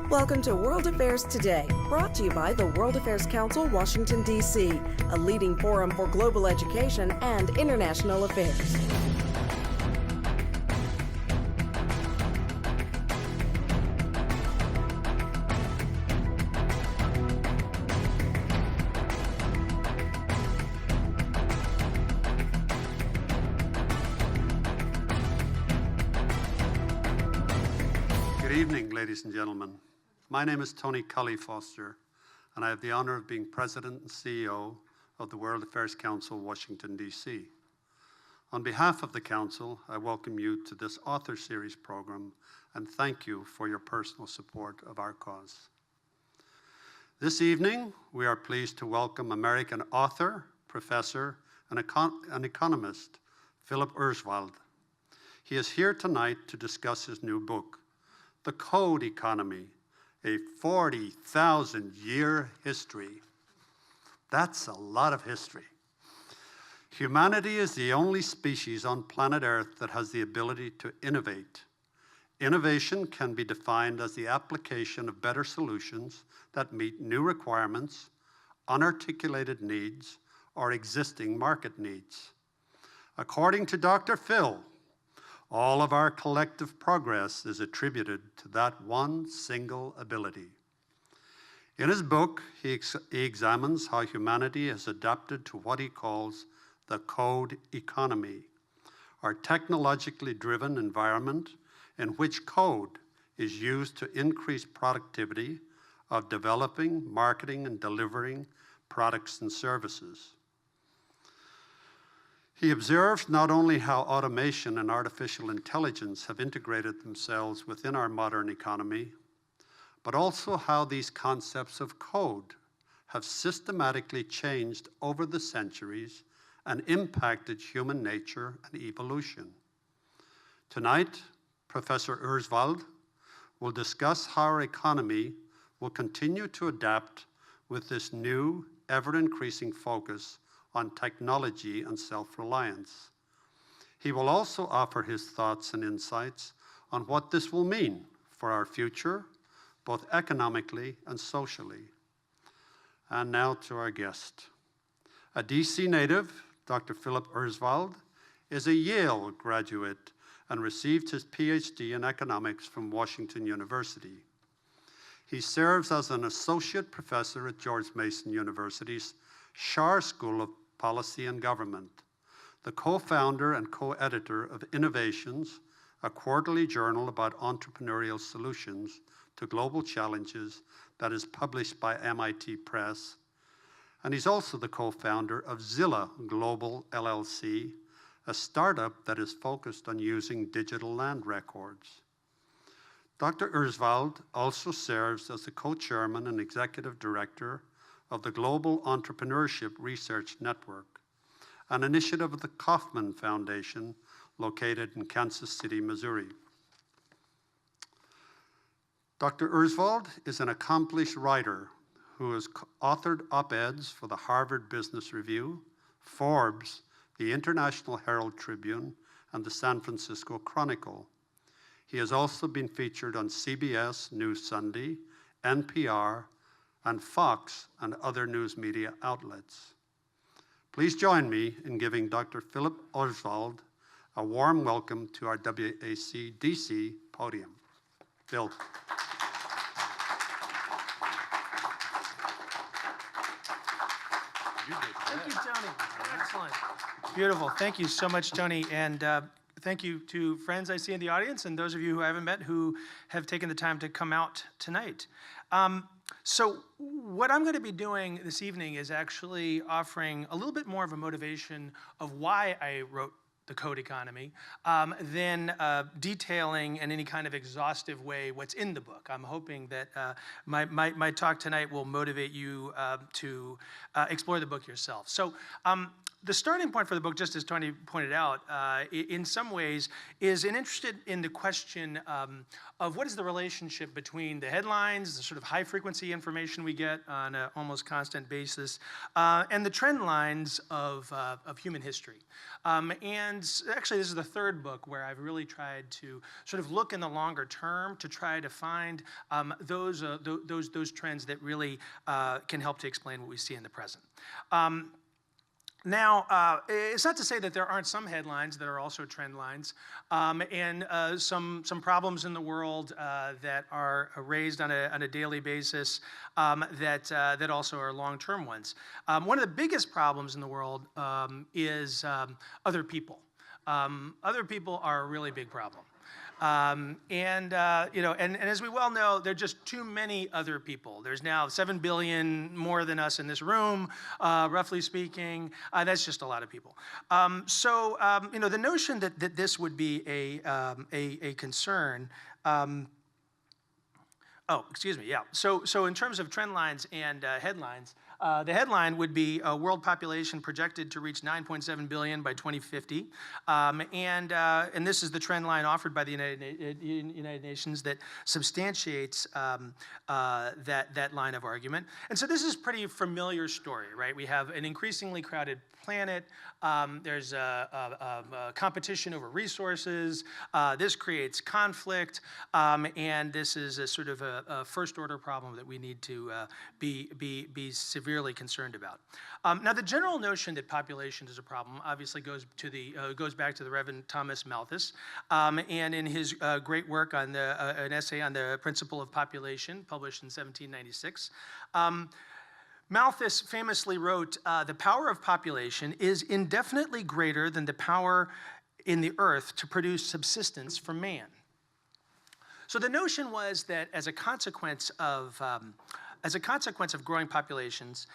Welcome to World Affairs Today, brought to you by the World Affairs Council, Washington, D.C., a leading forum for global education and international affairs. Good evening, ladies and gentlemen. My name is Tony Cully Foster, and I have the honor of being President and CEO of the World Affairs Council, Washington, D.C. On behalf of the Council, I welcome you to this Author Series program and thank you for your personal support of our cause. This evening, we are pleased to welcome American author, professor, and economist, Phillip Auerswald. He is here tonight to discuss his new book, The Code Economy, a 40,000-year history. That's a lot of history. Humanity is the only species on planet Earth that has the ability to innovate. Innovation can be defined as the application of better solutions that meet new requirements, unarticulated needs, or existing market needs. According to Dr. Phil, all of our collective progress is attributed to that one single ability. In his book, he examines how humanity has adapted to what he calls the code economy, our technologically driven environment in which code is used to increase productivity of developing, marketing, and delivering products and services. He observes not only how automation and artificial intelligence have integrated themselves within our modern economy, but also how these concepts of code have systematically changed over the centuries and impacted human nature and evolution. Tonight, Professor Auerswald will discuss how our economy will continue to adapt with this new, ever-increasing focus on technology and self-reliance. He will also offer his thoughts and insights on what this will mean for our future, both economically and socially. And now to our guest. A DC native, Dr. Phillip Auerswald is a Yale graduate and received his PhD in economics from Washington University. He serves as an associate professor at George Mason University's Schar School of Policy and Government, the co-founder and co-editor of Innovations, a quarterly journal about entrepreneurial solutions to global challenges that is published by MIT Press. And he's also the co-founder of Zilla Global LLC, a startup that is focused on using digital land records. Dr. Auerswald also serves as the co-chairman and executive director of the Global Entrepreneurship Research Network, an initiative of the Kauffman Foundation located in Kansas City, Missouri. Dr. Auerswald is an accomplished writer who has authored op-eds for the Harvard Business Review, Forbes, the International Herald Tribune, and the San Francisco Chronicle. He has also been featured on CBS News Sunday, NPR, and Fox and other news media outlets. Please join me in giving Dr. Phillip Auerswald a warm welcome to our WAC-DC podium. Phil. Thank you, Tony. Excellent. Beautiful. Thank you so much, Tony. And thank you to friends I see in the audience and those of you who I haven't met who have taken the time to come out tonight. So what I'm going to be doing this evening is actually offering a little bit more of a motivation of why I wrote The Code Economy, than detailing in any kind of exhaustive way what's in the book. I'm hoping that my talk tonight will motivate you to explore the book yourself. So the starting point for the book, just as Tony pointed out, in some ways is interested in the question of what is the relationship between the headlines, the sort of high-frequency information we get on an almost constant basis, and the trend lines of human history. And actually, this is the third book where I've really tried to sort of look in the longer term to try to find those trends that really can help to explain what we see in the present. Now, it's not to say that there aren't some headlines that are also trend lines, and some problems in the world that are raised on a daily basis that also are long-term ones. One of the biggest problems in the world is other people. Other people are a really big problem. And as we well know, there are just too many other people. There's now 7 billion more than us in this room, roughly speaking. That's just a lot of people. The notion that this would be a concern. So in terms of trend lines and headlines, the headline would be world population projected to reach 9.7 billion by 2050. And this is the trend line offered by the United Nations that substantiates that line of argument. And so this is a pretty familiar story, right? We have an increasingly crowded planet. There's a competition over resources. This creates conflict. And this is a sort of a first-order problem that we need to be severely concerned about. Now, the general notion that population is a problem obviously goes back to the Reverend Thomas Malthus, and in his great work on an essay on the principle of population, published in 1796. Malthus famously wrote, "The power of population is indefinitely greater than the power in the earth to produce subsistence for man." So the notion was that as a consequence of growing populations,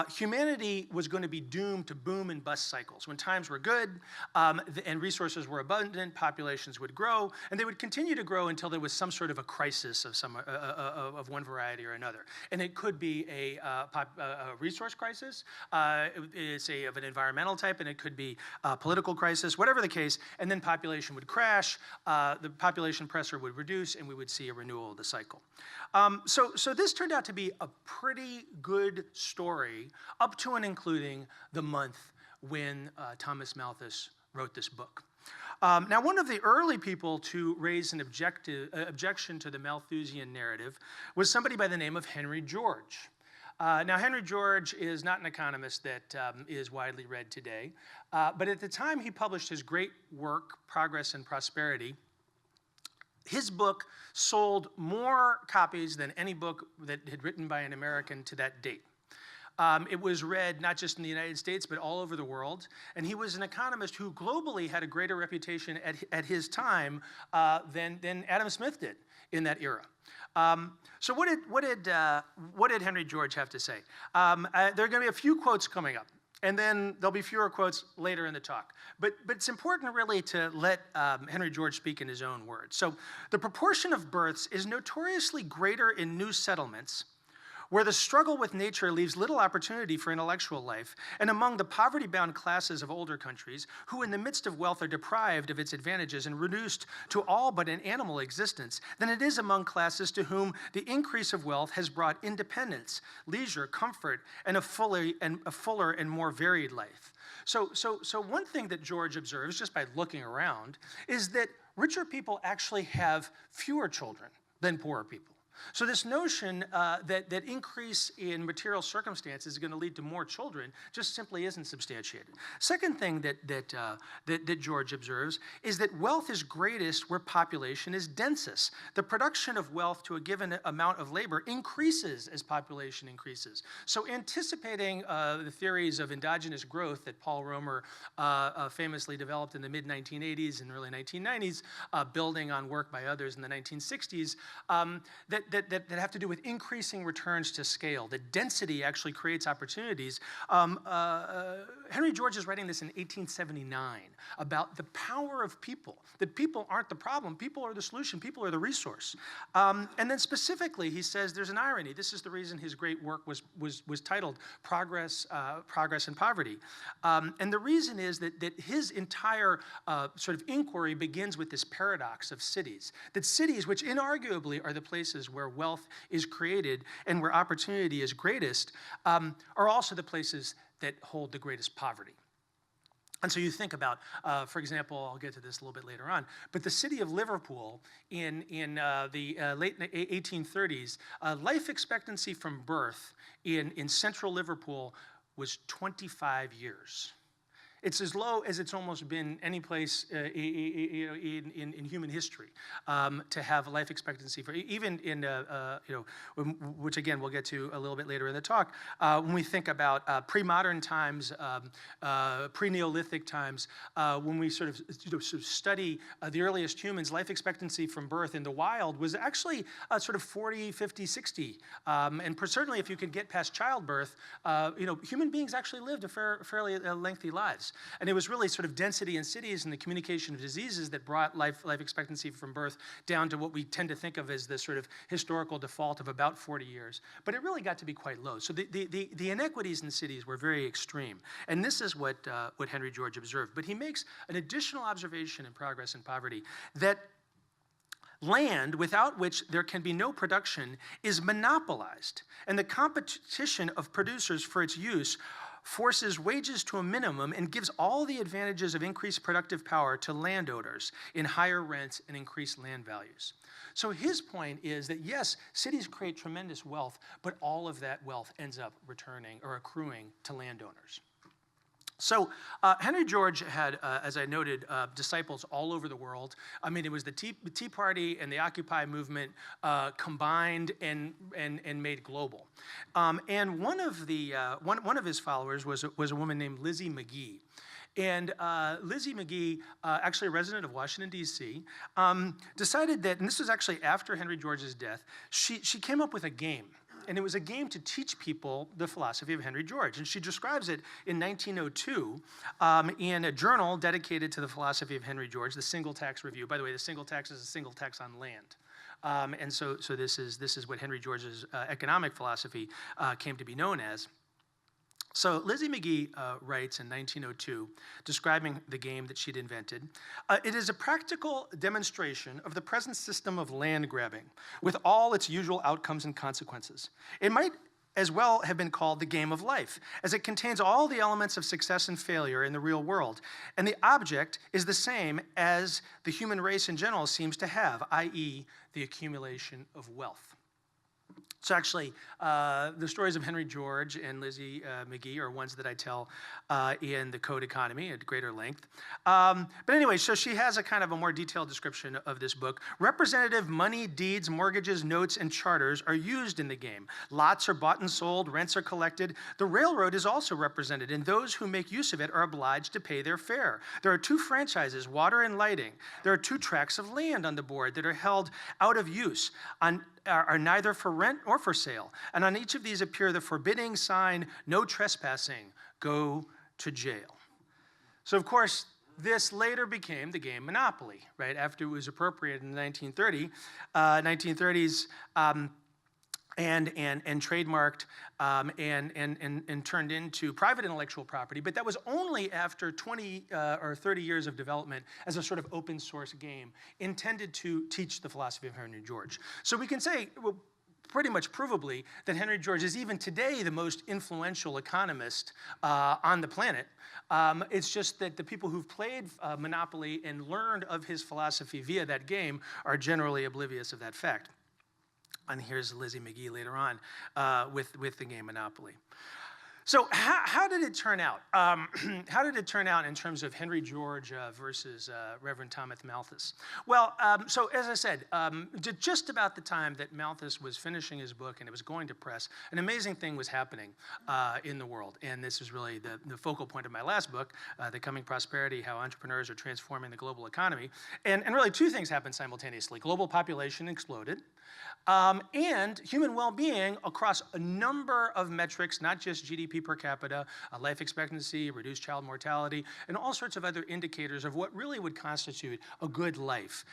humanity was going to be doomed to boom and bust cycles. When times were good and resources were abundant, populations would grow, and they would continue to grow until there was some sort of a crisis of one variety or another. And it could be a resource crisis, say of an environmental type, and it could be a political crisis, whatever the case, and then population would crash, the population pressure would reduce, and we would see a renewal of the cycle. So this turned out to be a pretty good story up to and including the month when Thomas Malthus wrote this book. Now, one of the early people to raise an objection to the Malthusian narrative was somebody by the name of Henry George. Now, Henry George is not an economist that is widely read today, but at the time he published his great work, Progress and Prosperity, his book sold more copies than any book that had written by an American to that date. It was read not just in the United States, but all over the world. And he was an economist who globally had a greater reputation at his time than Adam Smith did in that era. So what did Henry George have to say? There are going to be a few quotes coming up. And then there'll be fewer quotes later in the talk. But it's important really to let Henry George speak in his own words. So the proportion of births is notoriously greater in new settlements where the struggle with nature leaves little opportunity for intellectual life, and among the poverty-bound classes of older countries, who in the midst of wealth are deprived of its advantages and reduced to all but an animal existence, than it is among classes to whom the increase of wealth has brought independence, leisure, comfort, and a fuller and more varied life. So one thing that George observes, just by looking around, is that richer people actually have fewer children than poorer people. So this notion that increase in material circumstances is going to lead to more children just simply isn't substantiated. Second thing that George observes is that wealth is greatest where population is densest. The production of wealth to a given amount of labor increases as population increases. So anticipating the theories of endogenous growth that Paul Romer famously developed in the mid-1980s and early 1990s, building on work by others in the 1960s, that have to do with increasing returns to scale. The density actually creates opportunities. Henry George is writing this in 1879 about the power of people, that people aren't the problem, people are the solution, people are the resource. And then specifically, he says there's an irony. This is the reason his great work was titled Progress and Poverty. And the reason is that his entire sort of inquiry begins with this paradox of cities, that cities, which inarguably are the places where wealth is created and where opportunity is greatest, are also the places that hold the greatest poverty. And so you think about, for example, I'll get to this a little bit later on, but the city of Liverpool in the late 1830s, life expectancy from birth in central Liverpool was 25 years. It's as low as it's almost been any place in human history to have life expectancy for, even in, which again we'll get to a little bit later in the talk, when we think about pre-modern times, pre-Neolithic times, when we sort of study the earliest humans, life expectancy from birth in the wild was actually sort of 40, 50, 60. And certainly if you could get past childbirth, human beings actually lived a fairly lengthy lives. And it was really sort of density in cities and the communication of diseases that brought life expectancy from birth down to what we tend to think of as the sort of historical default of about 40 years. But it really got to be quite low. So the inequities in cities were very extreme. And this is what Henry George observed. But he makes an additional observation in Progress and Poverty, that land without which there can be no production is monopolized, and the competition of producers for its use forces wages to a minimum and gives all the advantages of increased productive power to landowners in higher rents and increased land values. So his point is that yes, cities create tremendous wealth, but all of that wealth ends up returning or accruing to landowners. So Henry George had, as I noted, disciples all over the world. I mean, it was the Tea Party and the Occupy movement combined and made global. And one of his followers was a woman named Lizzie McGee. And Lizzie McGee, actually a resident of Washington, D.C., decided that, and this was actually after Henry George's death, she came up with a game. And it was a game to teach people the philosophy of Henry George. And she describes it in 1902 in a journal dedicated to the philosophy of Henry George, the Single Tax Review. By the way, the single tax is a single tax on land. And so this is what Henry George's economic philosophy came to be known as. So Lizzie McGee writes in 1902, describing the game that she'd invented, it is a practical demonstration of the present system of land grabbing, with all its usual outcomes and consequences. It might as well have been called the game of life, as it contains all the elements of success and failure in the real world, and the object is the same as the human race in general seems to have, i.e., the accumulation of wealth. So actually, the stories of Henry George and Lizzie McGee are ones that I tell in the Code Economy at greater length. But anyway, so she has a kind of a more detailed description of this book. Representative money, deeds, mortgages, notes, and charters are used in the game. Lots are bought and sold, rents are collected. The railroad is also represented, and those who make use of it are obliged to pay their fare. There are 2 franchises, water and lighting. There are 2 tracts of land on the board that are held out of use, are neither for rent or for sale. And on each of these appear the forbidding sign, no trespassing, go to jail. So of course, this later became the game Monopoly, right? After it was appropriated in the 1930s, and trademarked and turned into private intellectual property. But that was only after 20 or 30 years of development as a sort of open source game intended to teach the philosophy of Henry George. So we can say, well, pretty much provably, that Henry George is even today the most influential economist on the planet. It's just that the people who've played Monopoly and learned of his philosophy via that game are generally oblivious of that fact. And here's Lizzie McGee later on with the game Monopoly. So how did it turn out? How did it turn out in terms of Henry George versus Reverend Thomas Malthus? Well, so as I said, just about the time that Malthus was finishing his book and it was going to press, an amazing thing was happening in the world. And this is really the focal point of my last book, The Coming Prosperity, How Entrepreneurs Are Transforming the Global Economy. And really 2 things happened simultaneously. Global population exploded. And human well-being across a number of metrics, not just GDP per capita, life expectancy, reduced child mortality, and all sorts of other indicators of what really would constitute a good life,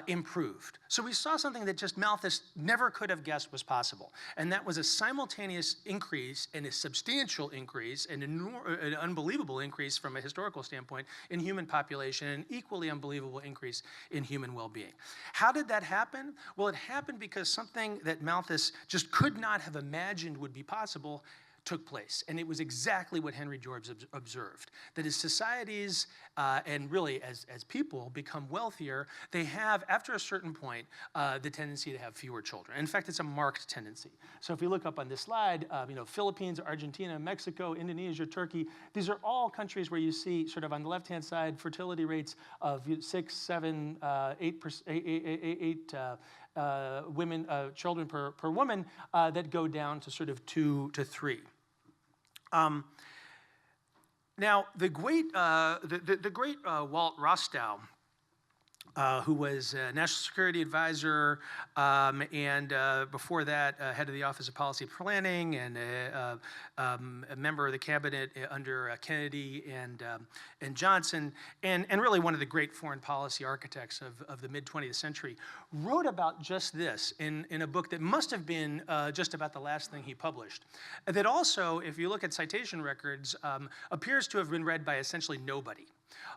improved. So we saw something that just Malthus never could have guessed was possible, and that was a simultaneous increase and a substantial increase and an unbelievable increase from a historical standpoint in human population, and an equally unbelievable increase in human well-being. How did that happen? Well, it happened because something that Malthus just could not have imagined would be possible took place. And it was exactly what Henry George observed, that as societies and really as people become wealthier, they have, after a certain point, the tendency to have fewer children. In fact, it's a marked tendency. So if you look up on this slide, Philippines, Argentina, Mexico, Indonesia, Turkey, these are all countries where you see sort of on the left-hand side fertility rates of 6, 7, 8 children per woman that go down to sort of 2 to 3. Now, the great Walt Rostow, who was a national security advisor and before that head of the Office of Policy Planning and a member of the cabinet under Kennedy and Johnson, and really one of the great foreign policy architects of the mid-20th century, wrote about just this in a book that must have been just about the last thing he published. That also, if you look at citation records, appears to have been read by essentially nobody.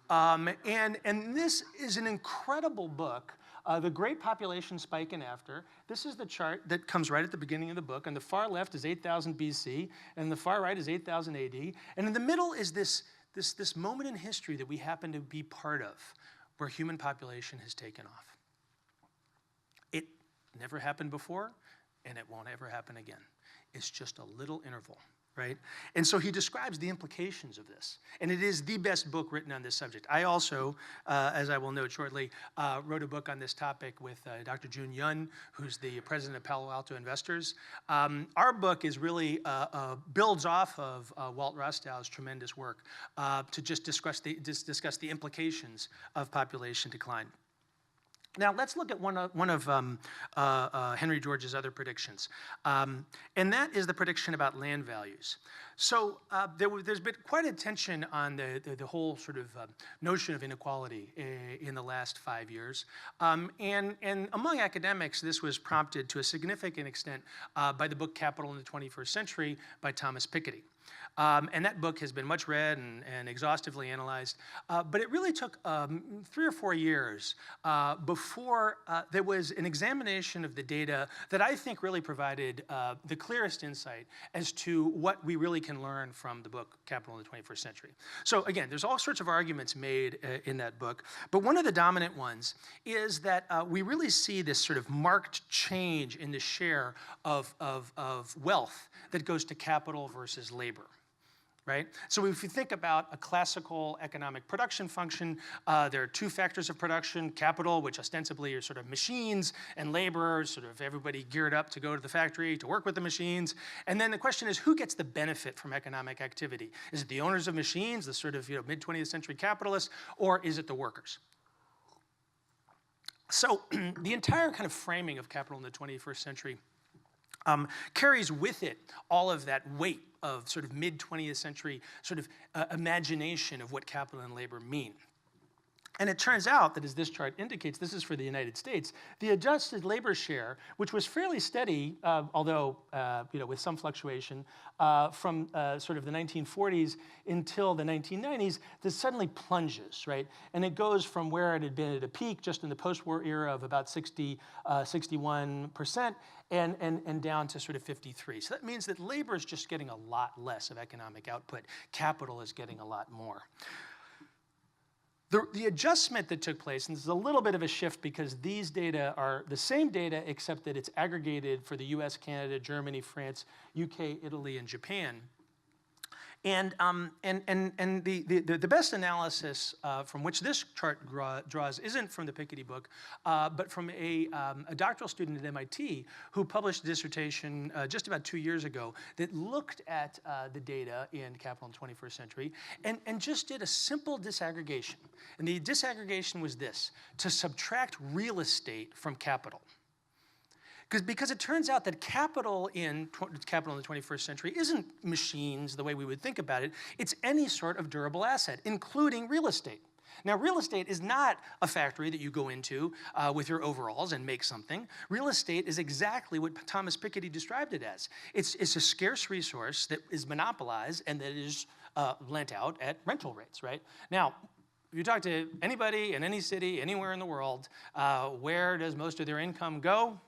And this is an incredible book, The Great Population Spike in After. This is the chart that comes right at the beginning of the book. On the far left is 8,000 BC, and the far right is 8,000 AD. And in the middle is this moment in history that we happen to be part of, where human population has taken off. It never happened before, and it won't ever happen again. It's just a little interval. Right? And so he describes the implications of this. And it is the best book written on this subject. I also, as I will note shortly, wrote a book on this topic with Dr. Jun Yun, who's the president of Palo Alto Investors. Our book is really builds off of Walt Rostow's tremendous work to just discuss the implications of population decline. Now, let's look at one of Henry George's other predictions, and that is the prediction about land values. So there's been quite a tension on the whole sort of notion of inequality in the last 5 years. And among academics, this was prompted to a significant extent by the book Capital in the 21st Century by Thomas Piketty. And that book has been much read and exhaustively analyzed. But it really took 3 or 4 years before there was an examination of the data that I think really provided the clearest insight as to what we really can learn from the book Capital in the 21st Century. So again, there's all sorts of arguments made in that book. But one of the dominant ones is that we really see this sort of marked change in the share of wealth that goes to capital versus labor. Right? So if you think about a classical economic production function, there are 2 factors of production: capital, which ostensibly are sort of machines, and labor, sort of everybody geared up to go to the factory to work with the machines. And then the question is, who gets the benefit from economic activity? Is it the owners of machines, the sort of mid-20th century capitalists, or is it the workers? So the entire kind of framing of Capital in the 21st century carries with it all of that weight of sort of mid-20th century sort of imagination of what capital and labor mean. And it turns out that, as this chart indicates, this is for the United States, the adjusted labor share, which was fairly steady, although with some fluctuation, from sort of the 1940s until the 1990s, this suddenly plunges, right? And it goes from where it had been at a peak just in the post-war era of about 61%, and down to sort of 53. So that means that labor is just getting a lot less of economic output. Capital is getting a lot more. The adjustment that took place, and this is a little bit of a shift because these data are the same data except that it's aggregated for the US, Canada, Germany, France, UK, Italy, and Japan. And the best analysis from which this chart draws isn't from the Piketty book, but from a doctoral student at MIT who published a dissertation just about 2 years ago that looked at the data in Capital in the 21st Century and just did a simple disaggregation. And the disaggregation was this: to subtract real estate from capital. Because it turns out that capital in the 21st century isn't machines the way we would think about it. It's any sort of durable asset, including real estate. Now, real estate is not a factory that you go into with your overalls and make something. Real estate is exactly what Thomas Piketty described it as. It's a scarce resource that is monopolized and that is lent out at rental rates, right? Now, if you talk to anybody in any city, anywhere in the world, where does most of their income go?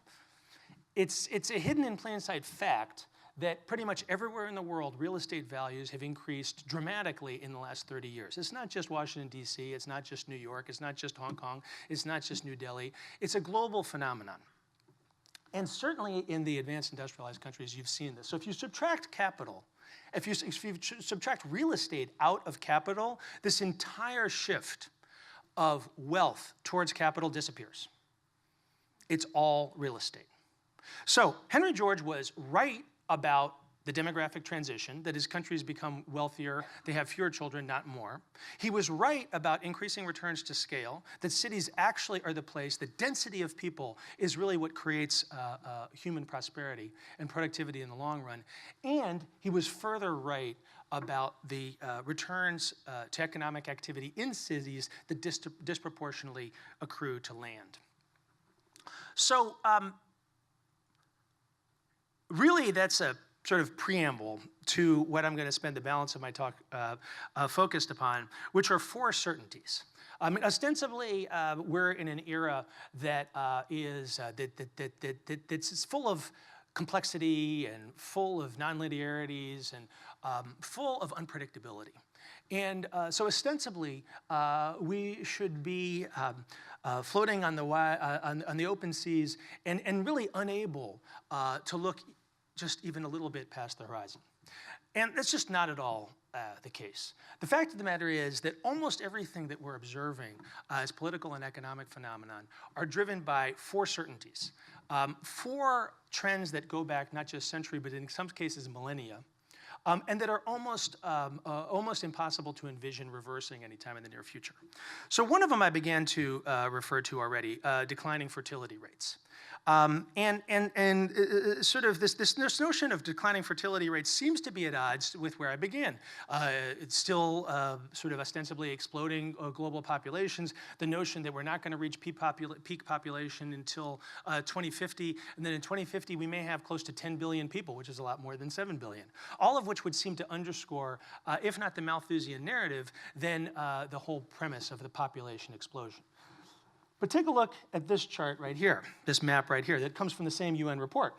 It's a hidden in plain sight fact that pretty much everywhere in the world, real estate values have increased dramatically in the last 30 years. It's not just Washington, D.C., it's not just New York, it's not just Hong Kong, it's not just New Delhi. It's a global phenomenon. And certainly in the advanced industrialized countries, you've seen this. So if you subtract capital, if you subtract real estate out of capital, this entire shift of wealth towards capital disappears. It's all real estate. So Henry George was right about the demographic transition, that as countries become wealthier, they have fewer children, not more. He was right about increasing returns to scale, that cities actually are the place, the density of people is really what creates human prosperity and productivity in the long run. And he was further right about the returns to economic activity in cities that disproportionately accrue to land. So really that's a sort of preamble to what I'm going to spend the balance of my talk focused upon, which are 4 certainties. Ostensibly, we're in an era that that's full of complexity and full of nonlinearities and full of unpredictability. And so ostensibly, we should be floating on the open seas and really unable to look just even a little bit past the horizon. And that's just not at all the case. The fact of the matter is that almost everything that we're observing as political and economic phenomenon are driven by 4 certainties. 4 trends that go back not just century, but in some cases millennia, and that are almost impossible to envision reversing anytime in the near future. So one of them I began to refer to already, declining fertility rates. Sort of this notion of declining fertility rates seems to be at odds with where I began. It's still sort of ostensibly exploding global populations, the notion that we're not going to reach peak population until 2050, and then in 2050 we may have close to 10 billion people, which is a lot more than 7 billion. All of which would seem to underscore, if not the Malthusian narrative, then the whole premise of the population explosion. But take a look at this chart right here, this map right here, that comes from the same UN report.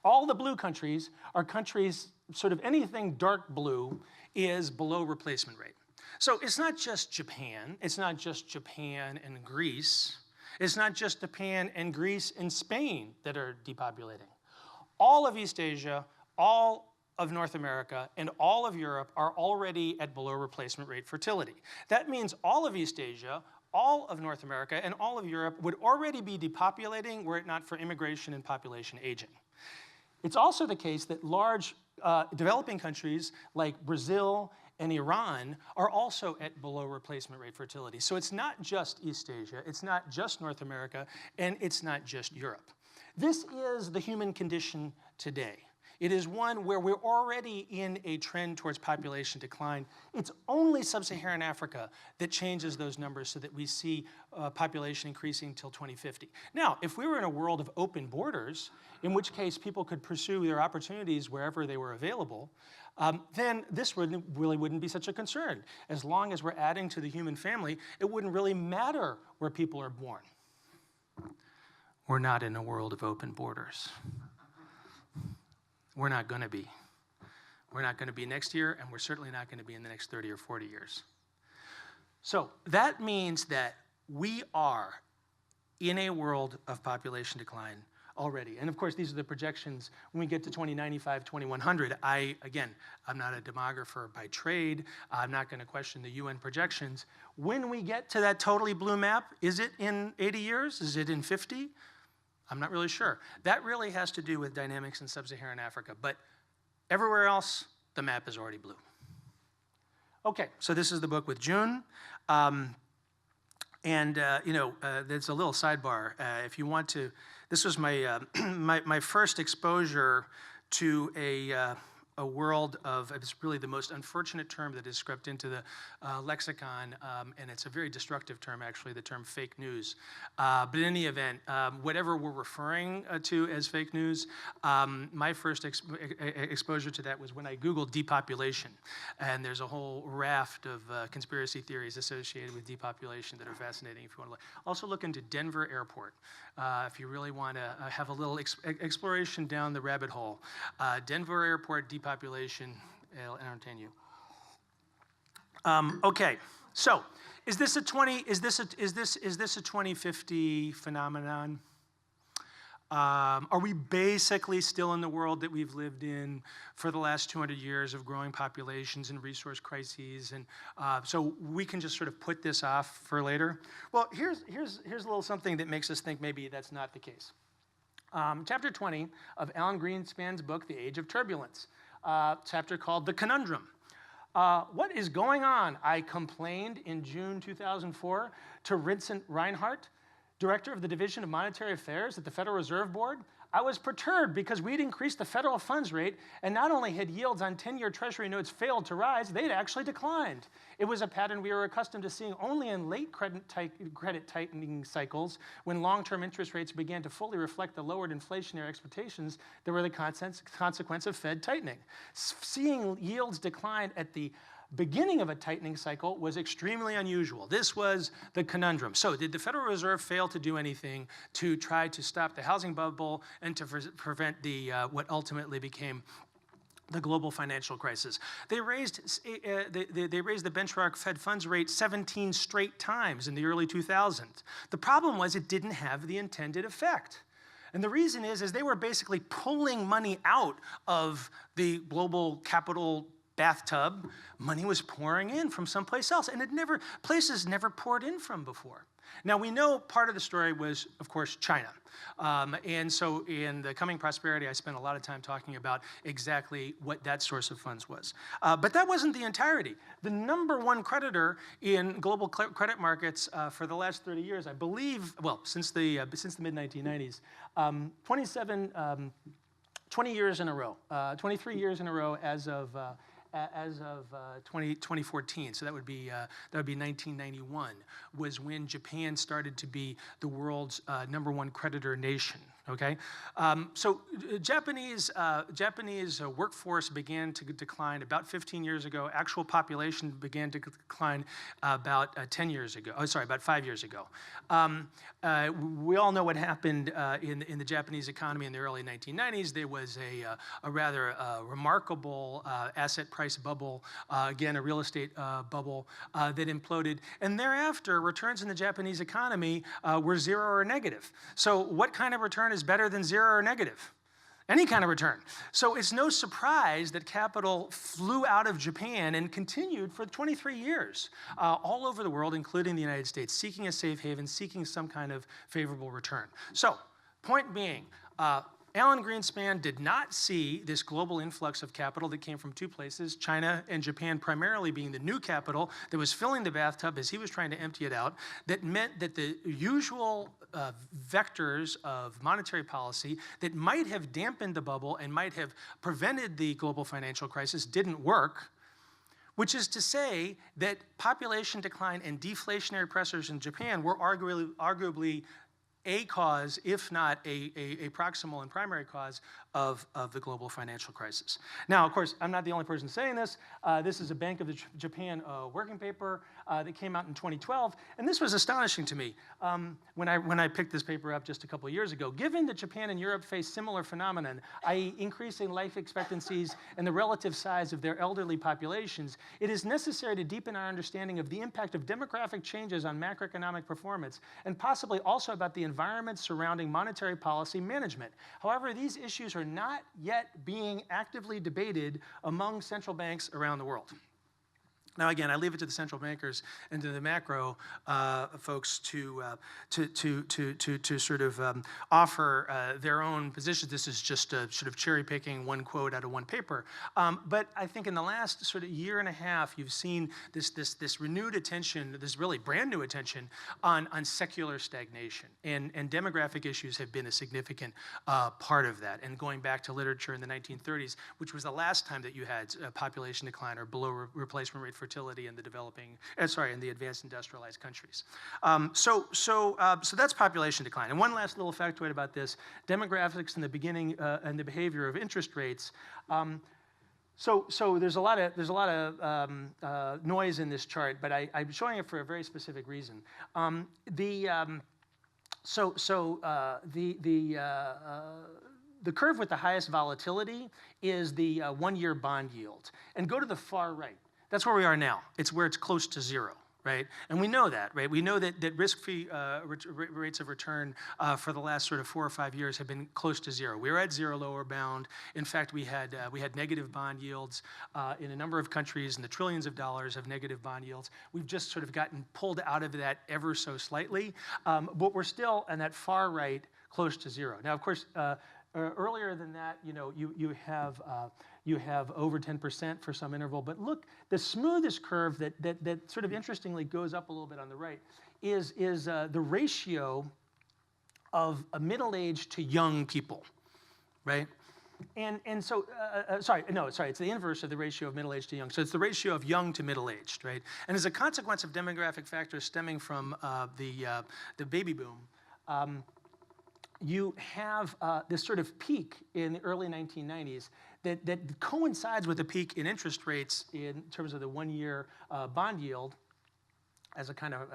All the blue countries are countries, sort of anything dark blue is below replacement rate. So it's not just Japan, it's not just Japan and Greece, it's not just Japan and Greece and Spain that are depopulating. All of East Asia, all of North America, and all of Europe are already at below replacement rate fertility. That means all of East Asia, all of North America, and all of Europe would already be depopulating were it not for immigration and population aging. It's also the case that large developing countries like Brazil and Iran are also at below replacement rate fertility. So it's not just East Asia, it's not just North America, and it's not just Europe. This is the human condition today. It is one where we're already in a trend towards population decline. It's only sub-Saharan Africa that changes those numbers so that we see population increasing until 2050. Now, if we were in a world of open borders, in which case people could pursue their opportunities wherever they were available, then this really wouldn't be such a concern. As long as we're adding to the human family, it wouldn't really matter where people are born. We're not in a world of open borders. We're not going to be. We're not going to be next year, and we're certainly not going to be in the next 30 or 40 years. So that means that we are in a world of population decline already. And of course, these are the projections when we get to 2095, 2100. Again, I'm not a demographer by trade. I'm not going to question the UN projections. When we get to that totally blue map, is it in 80 years? Is it in 50? I'm not really sure. That really has to do with dynamics in sub-Saharan Africa, but everywhere else, the map is already blue. Okay, so this is the book with June. There's a little sidebar. If you want to, this was my, my first exposure to a a world of, it's really the most unfortunate term that has crept into the lexicon, and it's a very destructive term, actually, the term fake news. But in any event, whatever we're referring to as fake news, my first exposure to that was when I Googled depopulation. And there's a whole raft of conspiracy theories associated with depopulation that are fascinating if you want to look. Also look into Denver Airport if you really want to have a little exploration down the rabbit hole. Denver Airport depopulation, it'll entertain you. Okay, so is this a 2050 phenomenon? Are we basically still in the world that we've lived in for the last 200 years of growing populations and resource crises? And so we can just sort of put this off for later? Well, here's a little something that makes us think maybe that's not the case. Chapter 20 of Alan Greenspan's book, The Age of Turbulence, chapter called The Conundrum. What is going on? I complained in June 2004 to Vincent Reinhart, Director of the Division of Monetary Affairs at the Federal Reserve Board. I was perturbed because we'd increased the federal funds rate, and not only had yields on 10-year Treasury notes failed to rise, they'd actually declined. It was a pattern we were accustomed to seeing only in late credit tightening cycles, when long-term interest rates began to fully reflect the lowered inflationary expectations that were the consequence of Fed tightening. Seeing yields decline at the beginning of a tightening cycle was extremely unusual. This was the conundrum. So did the Federal Reserve fail to do anything to try to stop the housing bubble and to prevent the what ultimately became the global financial crisis? They raised the benchmark Fed funds rate 17 straight times in the early 2000s. The problem was it didn't have the intended effect. And the reason is they were basically pulling money out of the global capital bathtub. Money was pouring in from someplace else, and places never poured in from before. Now, we know part of the story was, of course, China. And so in the Coming Prosperity, I spent a lot of time talking about exactly what that source of funds was. But that wasn't the entirety. The number one creditor in global credit markets for the last 30 years, I believe, well, since the mid-1990s, 20 years in a row, 23 years in a row as of 2014, so that would be 1991, was when Japan started to be the world's number one creditor nation. Okay, so Japanese workforce began to decline about 15 years ago. Actual population began to decline about 10 years ago. Oh, sorry, about 5 years ago. We all know what happened in the Japanese economy in the early 1990s. There was a rather remarkable asset price bubble, again, a real estate bubble that imploded. And thereafter, returns in the Japanese economy were zero or negative. So what kind of return is better than zero or negative? Any kind of return. So it's no surprise that capital flew out of Japan and continued for 23 years all over the world, including the United States, seeking a safe haven, seeking some kind of favorable return. So, point being, Alan Greenspan did not see this global influx of capital that came from two places, China and Japan primarily being the new capital that was filling the bathtub as he was trying to empty it out. That meant that the usual vectors of monetary policy that might have dampened the bubble and might have prevented the global financial crisis didn't work, which is to say that population decline and deflationary pressures in Japan were arguably a cause, if not a proximal and primary cause of the global financial crisis. Now, of course, I'm not the only person saying this. This is a Bank of Japan working paper that came out in 2012, and this was astonishing to me when I picked this paper up just a couple of years ago. Given that Japan and Europe face similar phenomenon, i.e. increasing life expectancies and the relative size of their elderly populations, it is necessary to deepen our understanding of the impact of demographic changes on macroeconomic performance, and possibly also about the environment surrounding monetary policy management. However, these issues are not yet being actively debated among central banks around the world. Now, again, I leave it to the central bankers and to the macro folks to sort of offer their own positions. This is just sort of cherry picking one quote out of one paper. But I think in the last sort of year and a half, you've seen this renewed attention, this really brand new attention on secular stagnation, and demographic issues have been a significant part of that. And going back to literature in the 1930s, which was the last time that you had population decline or below replacement rate fertility in the in the advanced industrialized countries. So that's population decline. And one last little factoid about this: demographics in the beginning and the behavior of interest rates. So there's a lot of noise in this chart, but I'm showing it for a very specific reason. The curve with the highest volatility is the one-year bond yield. And go to the far right. That's where we are now. It's where it's close to zero, right? And we know that, right? We know that risk-free rates of return for the last sort of 4 or 5 years have been close to zero. We were at zero lower bound. In fact, we had negative bond yields in a number of countries, in the trillions of dollars of negative bond yields. We've just sort of gotten pulled out of that ever so slightly, but we're still on that far right, close to zero. Now, of course, earlier than that, you have over 10% for some interval. But look, the smoothest curve that sort of interestingly goes up a little bit on the right is the ratio of middle-aged to young people, right? And so, sorry, it's the inverse of the ratio of middle-aged to young. So it's the ratio of young to middle-aged, right? And as a consequence of demographic factors stemming from the baby boom, you have this sort of peak in the early 1990s that coincides with a peak in interest rates in terms of the one-year bond yield as a kind of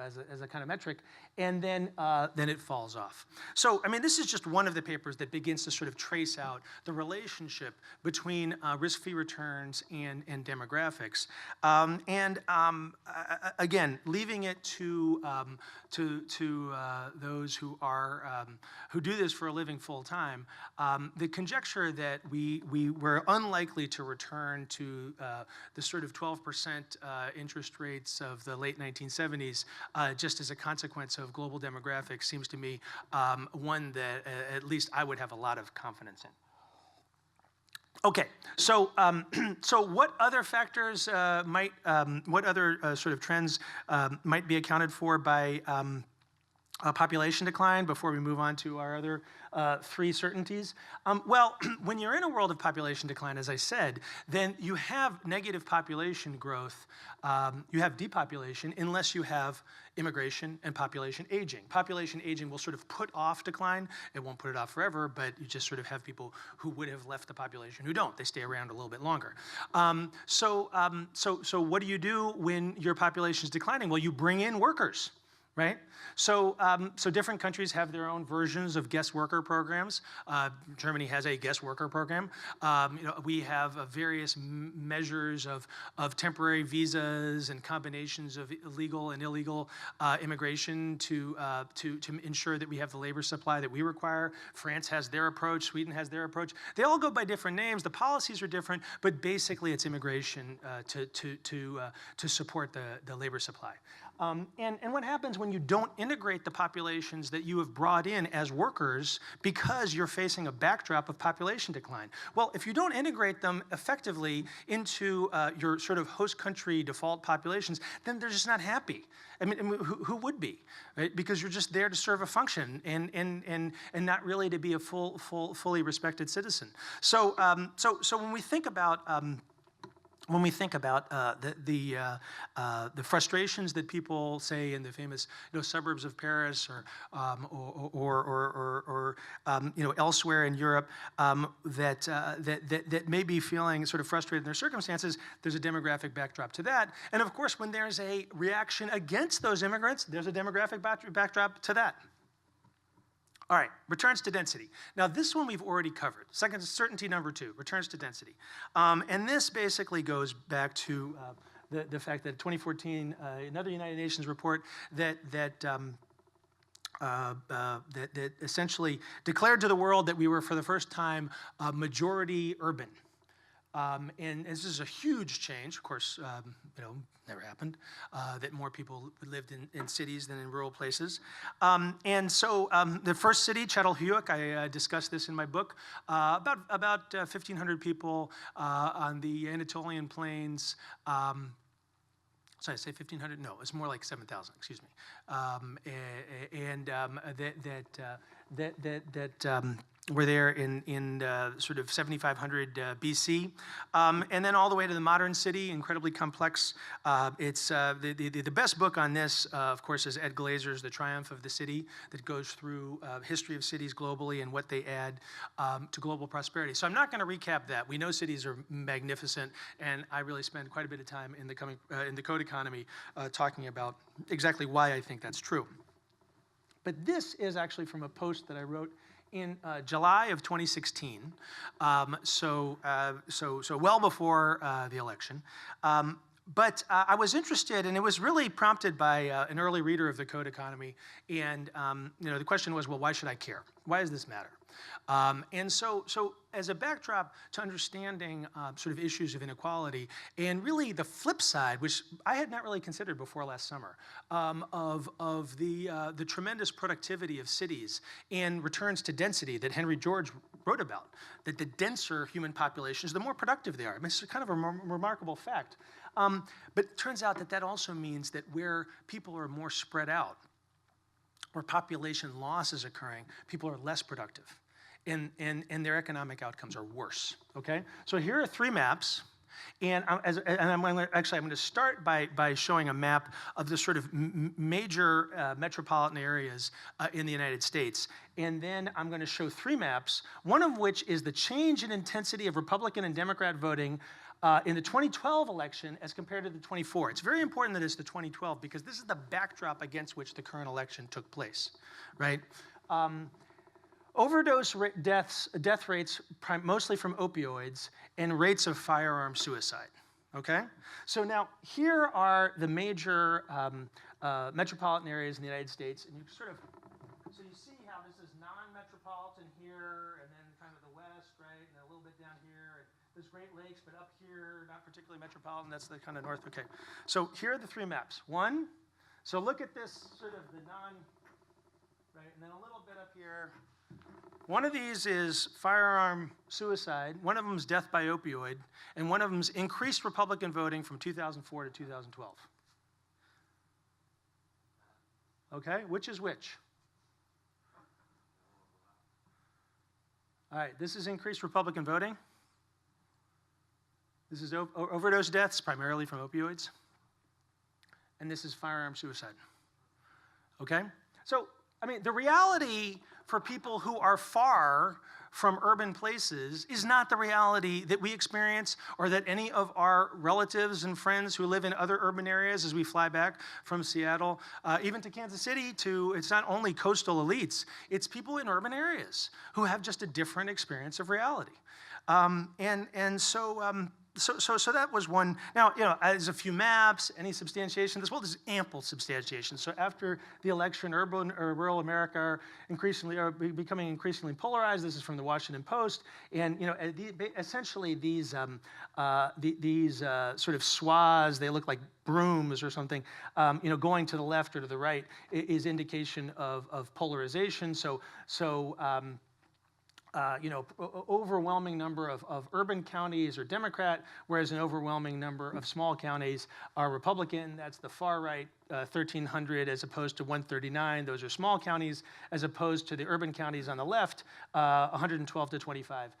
metric, and then it falls off. So, I mean, this is just one of the papers that begins to sort of trace out the relationship between risk-free returns and demographics. Again, leaving it to those who do this for a living full time, the conjecture that we were unlikely to return to the sort of 12% interest rates of the late 1970s. Just as a consequence of global demographics seems to me one that at least I would have a lot of confidence in. Okay, so what other factors what other sort of trends might be accounted for by population decline before we move on to our other three certainties? Well, when you're in a world of population decline, as I said, then you have negative population growth. You have depopulation unless you have immigration and population aging. Population aging will sort of put off decline. It won't put it off forever, but you just sort of have people who would have left the population who don't. They stay around a little bit longer. So what do you do when your population is declining? Well, you bring in workers. Right? So different countries have their own versions of guest worker programs. Germany has a guest worker program. We have various measures of temporary visas and combinations of legal and illegal immigration to ensure that we have the labor supply that we require. France has their approach. Sweden has their approach. They all go by different names. The policies are different, but basically it's immigration to support the labor supply. And what happens when you don't integrate the populations that you have brought in as workers because you're facing a backdrop of population decline? Well, if you don't integrate them effectively into your sort of host country default populations, then they're just not happy. I mean, who would be, right? Because you're just there to serve a function and not really to be a fully respected citizen. So when we think about the frustrations that people say in the famous suburbs of Paris or elsewhere in Europe that may be feeling sort of frustrated in their circumstances, there's a demographic backdrop to that. And of course, when there's a reaction against those immigrants, there's a demographic backdrop to that. All right, returns to density. Now, this one we've already covered. Second, certainty number 2, returns to density. And this basically goes back to the fact that 2014, another United Nations report that essentially declared to the world that we were, for the first time, majority urban. And this is a huge change. Of course, never happened, that more people lived in cities than in rural places. And so the first city, Chattelhuyuk, I discussed this in my book, about 1,500 people on the Anatolian plains. Sorry, I say 1,500? No, it's more like 7,000. Excuse me. We're there in sort of 7,500 BC, and then all the way to the modern city, incredibly complex. It's the best book on this, of course, is Ed Glazer's *The Triumph of the City*, that goes through history of cities globally and what they add to global prosperity. So I'm not going to recap that. We know cities are magnificent, and I really spend quite a bit of time in the code economy talking about exactly why I think that's true. But this is actually from a post that I wrote in July of 2016, so well before the election. But I was interested, and it was really prompted by an early reader of the code economy. And the question was, well, why should I care? Why does this matter? And so as a backdrop to understanding sort of issues of inequality, and really the flip side, which I had not really considered before last summer, of the tremendous productivity of cities and returns to density that Henry George wrote about, that the denser human populations, the more productive they are. I mean, it's kind of a remarkable fact. But it turns out that also means that where people are more spread out, where population loss is occurring, people are less productive, and their economic outcomes are worse. Okay, so here are 3 maps, and I'm going to start by showing a map of the sort of major metropolitan areas in the United States, and then I'm going to show 3 maps, one of which is the change in intensity of Republican and Democrat voting in the 2012 election as compared to the 2024. It's very important that it's the 2012 because this is the backdrop against which the current election took place, right? Overdose death rates mostly from opioids, and rates of firearm suicide, okay? So now here are the major metropolitan areas in the United States, and you see how this is non-metropolitan here, and then kind of the west, right, and a little bit down here. There's Great Lakes, but up here, not particularly metropolitan. That's the kind of north. Okay. So here are the 3 maps. One, so look at this sort of the right, and then a little bit up here. One of these is firearm suicide. One of them is death by opioid, and one of them is increased Republican voting from 2004 to 2012. Okay, which is which? All right, this is increased Republican voting. This is overdose deaths, primarily from opioids. And this is firearm suicide. Okay? So, I mean, the reality for people who are far from urban places is not the reality that we experience or that any of our relatives and friends who live in other urban areas as we fly back from Seattle, even to Kansas City, it's not only coastal elites, it's people in urban areas who have just a different experience of reality. So that was one. Now, there's a few maps, any substantiation. Well, there's ample substantiation. So after the election, urban or rural America are becoming increasingly polarized. This is from the Washington Post, and essentially these sort of swaths, they look like brooms or something, going to the left or to the right is indication of polarization. Overwhelming number of urban counties are Democrat, whereas an overwhelming number of small counties are Republican. That's the far right, 1,300 as opposed to 139. Those are small counties, as opposed to the urban counties on the left, 112 to 25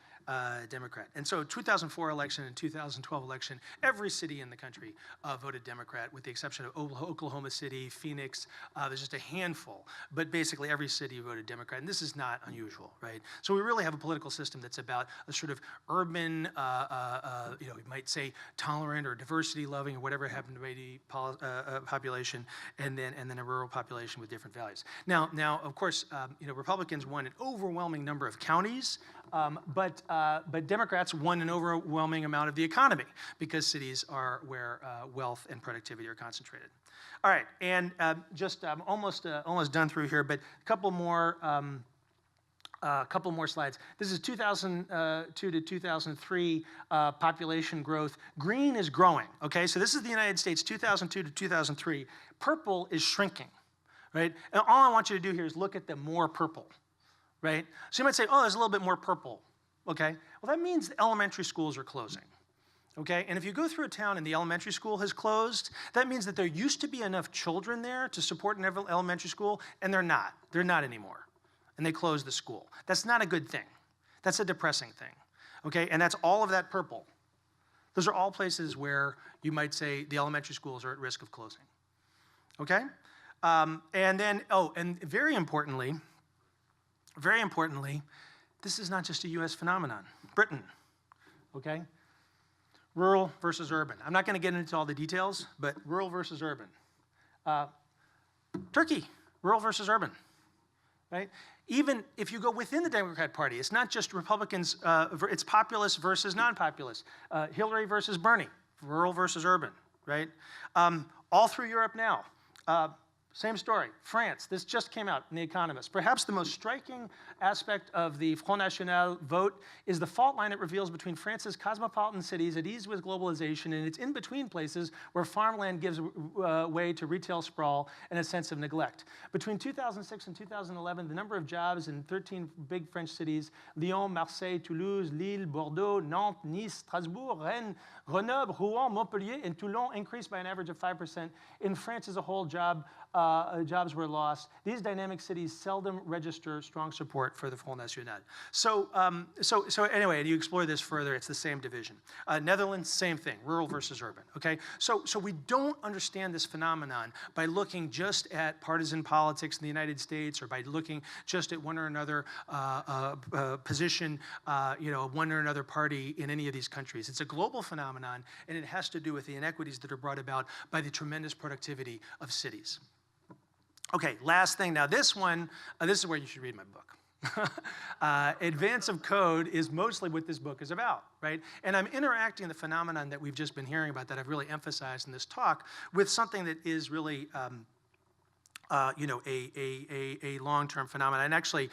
Democrat. And so 2004 election and 2012 election, every city in the country voted Democrat, with the exception of Oklahoma City, Phoenix. There's just a handful, but basically every city voted Democrat, and this is not unusual, right? So we really have a political system that's about a sort of urban, you might say tolerant or diversity-loving or whatever happened to be population, and then a rural population with different values. Now, of course, Republicans won an overwhelming number of counties, but Democrats won an overwhelming amount of the economy because cities are where wealth and productivity are concentrated. All right, and just almost done through here, but a couple more A couple more slides. This is 2002 to 2003 population growth. Green is growing, okay? So this is the United States, 2002 to 2003. Purple is shrinking, right? And all I want you to do here is look at the more purple, right? So you might say, oh, there's a little bit more purple, okay? Well, that means the elementary schools are closing, okay? And if you go through a town and the elementary school has closed, that means that there used to be enough children there to support an elementary school, and they're not. They're not anymore. And they closed the school. That's not a good thing. That's a depressing thing, okay? And that's all of that purple. Those are all places where you might say the elementary schools are at risk of closing, okay? And then, oh, and very importantly, this is not just a US phenomenon. Britain, okay? Rural versus urban. I'm not gonna get into all the details, but rural versus urban. Turkey, rural versus urban, right? Even if you go within the Democrat Party, it's not just Republicans, it's populous versus non-populous. Hillary versus Bernie, rural versus urban, right? All through Europe now. Same story. France, this just came out in The Economist. Perhaps the most striking aspect of the Front National vote is the fault line it reveals between France's cosmopolitan cities at ease with globalization and its in-between places where farmland gives way to retail sprawl and a sense of neglect. Between 2006 and 2011, the number of jobs in 13 big French cities, Lyon, Marseille, Toulouse, Lille, Bordeaux, Nantes, Nice, Strasbourg, Rennes, Grenoble, Rouen, Montpellier, and Toulon increased by an average of 5%. In France as a whole, jobs were lost. These dynamic cities seldom register strong support for the Front National. So anyway, you explore this further, it's the same division. Netherlands, same thing, rural versus urban, okay? So we don't understand this phenomenon by looking just at partisan politics in the United States or by looking just at one or another position, one or another party in any of these countries. It's a global phenomenon, and it has to do with the inequities that are brought about by the tremendous productivity of cities. Okay, last thing. Now this one, this is where you should read my book. Advance of Code is mostly what this book is about, right? And I'm interacting the phenomenon that we've just been hearing about that I've really emphasized in this talk with something that is really a long-term phenomenon. And actually,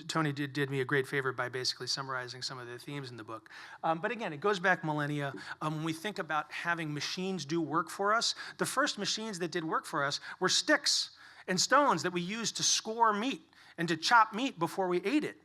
Tony did me a great favor by basically summarizing some of the themes in the book. But again, it goes back millennia. When we think about having machines do work for us, the first machines that did work for us were sticks and stones that we used to score meat and to chop meat before we ate it.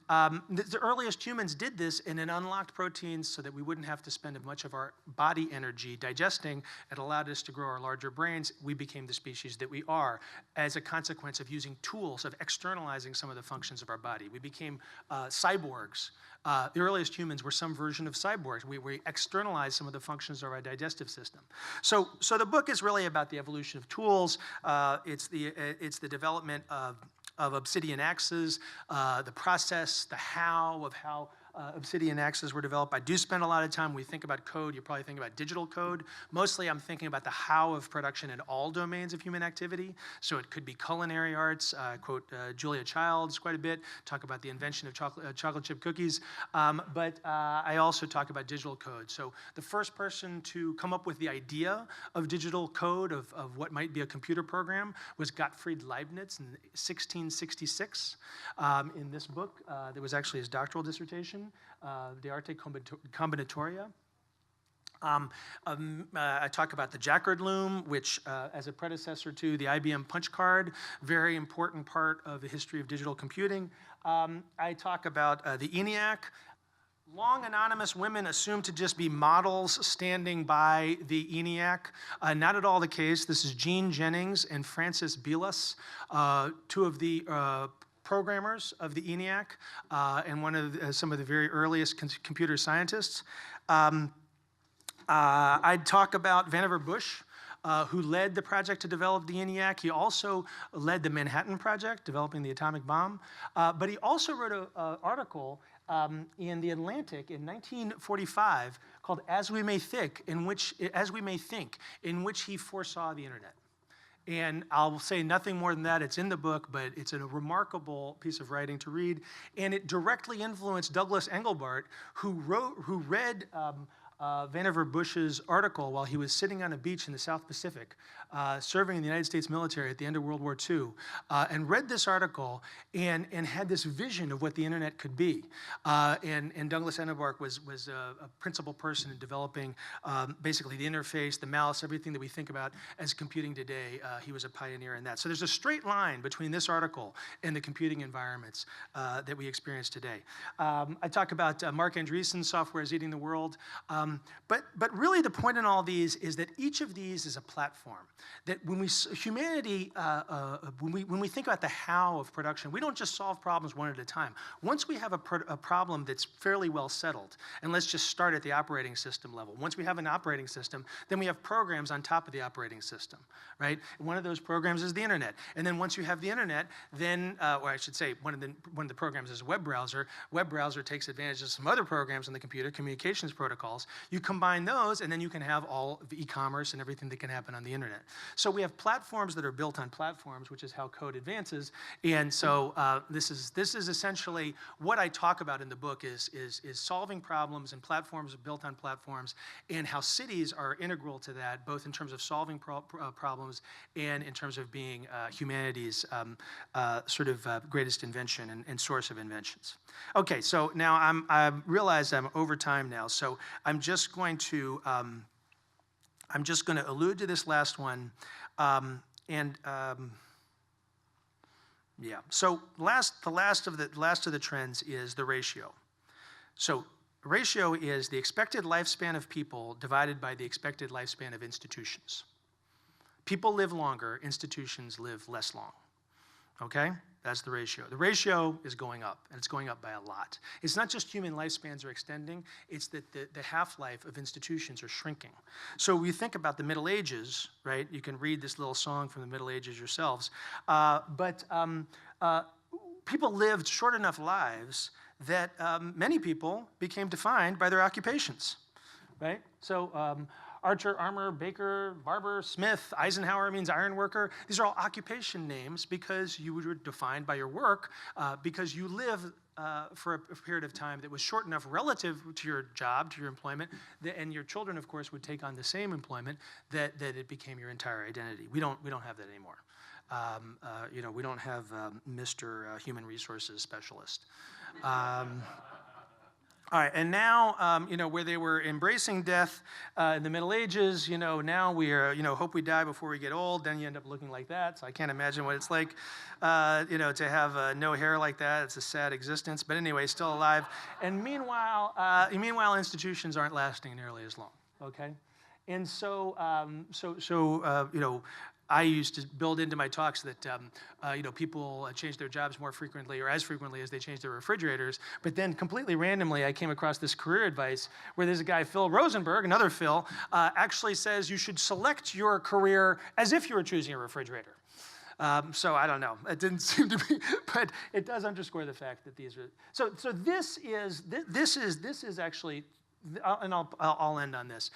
The earliest humans did this and it unlocked proteins so that we wouldn't have to spend much of our body energy digesting. It allowed us to grow our larger brains. We became the species that we are as a consequence of using tools, of externalizing some of the functions of our body. We became cyborgs. The earliest humans were some version of cyborgs. We externalized some of the functions of our digestive system. So the book is really about the evolution of tools. It's the development of obsidian axes, the process, the how of how obsidian axes were developed. I do spend a lot of time, when we think about code, you probably think about digital code. Mostly I'm thinking about the how of production in all domains of human activity. So it could be culinary arts, quote Julia Childs quite a bit, talk about the invention of chocolate chip cookies. But I also talk about digital code. So the first person to come up with the idea of digital code, of what might be a computer program, was Gottfried Leibniz in 1666. In this book, that was actually his doctoral dissertation, De Arte Combinatoria. I talk about the Jacquard loom, which as a predecessor to the IBM punch card, very important part of the history of digital computing. I talk about the ENIAC. Long anonymous women assumed to just be models standing by the ENIAC. Not at all the case. This is Jean Jennings and Frances Belas, two of the programmers of the ENIAC and one of some of the very earliest computer scientists. I'd talk about Vannevar Bush, who led the project to develop the ENIAC. He also led the Manhattan Project, developing the atomic bomb. But he also wrote an article in The Atlantic in 1945 called As We May Think, in which he foresaw the internet. And I'll say nothing more than that. It's in the book, but it's a remarkable piece of writing to read. And it directly influenced Douglas Engelbart, who read Vannevar Bush's article while he was sitting on a beach in the South Pacific, serving in the United States military at the end of World War II, and read this article and had this vision of what the internet could be. And Douglas Ennebark was a principal person in developing basically the interface, the mouse, everything that we think about as computing today. He was a pioneer in that. So there's a straight line between this article and the computing environments that we experience today. I talk about Mark Andreessen's Software is Eating the World. But really the point in all these is that each of these is a platform. That when humanity, when we think about the how of production, we don't just solve problems one at a time. Once we have a problem that's fairly well settled, and let's just start at the operating system level. Once we have an operating system, then we have programs on top of the operating system, right? One of those programs is the internet. And then once you have the internet, then, or I should say, one of the programs is a web browser. Web browser takes advantage of some other programs on the computer, communications protocols. You combine those, and then you can have all the e-commerce and everything that can happen on the internet. So we have platforms that are built on platforms, which is how code advances. And so this is essentially what I talk about in the book is solving problems and platforms built on platforms, and how cities are integral to that, both in terms of solving problems and in terms of being humanity's sort of greatest invention and source of inventions. Okay, so now I realize I'm over time now, so I'm just going to allude to this last one, yeah. So the last of the trends is the ratio. So ratio is the expected lifespan of people divided by the expected lifespan of institutions. People live longer, institutions live less long. Okay? That's the ratio. The ratio is going up, and it's going up by a lot. It's not just human lifespans are extending, it's that the half-life of institutions are shrinking. So we think about the Middle Ages, right? You can read this little song from the Middle Ages yourselves. People lived short enough lives that many people became defined by their occupations, right? So Archer, Armour, Baker, Barber, Smith, Eisenhower means iron worker. These are all occupation names because you were defined by your work because you live for a period of time that was short enough relative to your job, to your employment, and your children, of course, would take on the same employment that it became your entire identity. We don't have that anymore. We don't have Mr. Human Resources Specialist. All right, and now, where they were embracing death in the Middle Ages, now we are, hope we die before we get old, then you end up looking like that. So I can't imagine what it's like, to have no hair like that. It's a sad existence, but anyway, still alive. And meanwhile, institutions aren't lasting nearly as long, okay? And so, I used to build into my talks that people change their jobs more frequently or as frequently as they change their refrigerators. But then completely randomly, I came across this career advice where there's a guy, Phil Rosenberg, another Phil, actually says you should select your career as if you were choosing a refrigerator. So I don't know. It didn't seem to be, but it does underscore the fact that these are. So this is actually. And I'll end on this.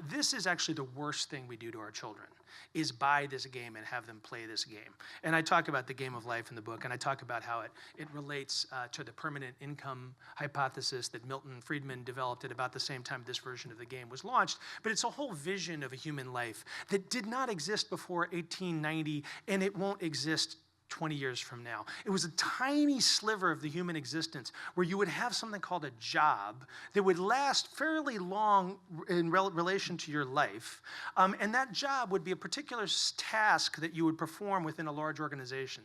This is actually the worst thing we do to our children, is buy this game and have them play this game. And I talk about the game of life in the book, and I talk about how it relates to the permanent income hypothesis that Milton Friedman developed at about the same time this version of the game was launched. But it's a whole vision of a human life that did not exist before 1890, and it won't exist 20 years from now. It was a tiny sliver of the human existence where you would have something called a job that would last fairly long in relation to your life, and that job would be a particular task that you would perform within a large organization.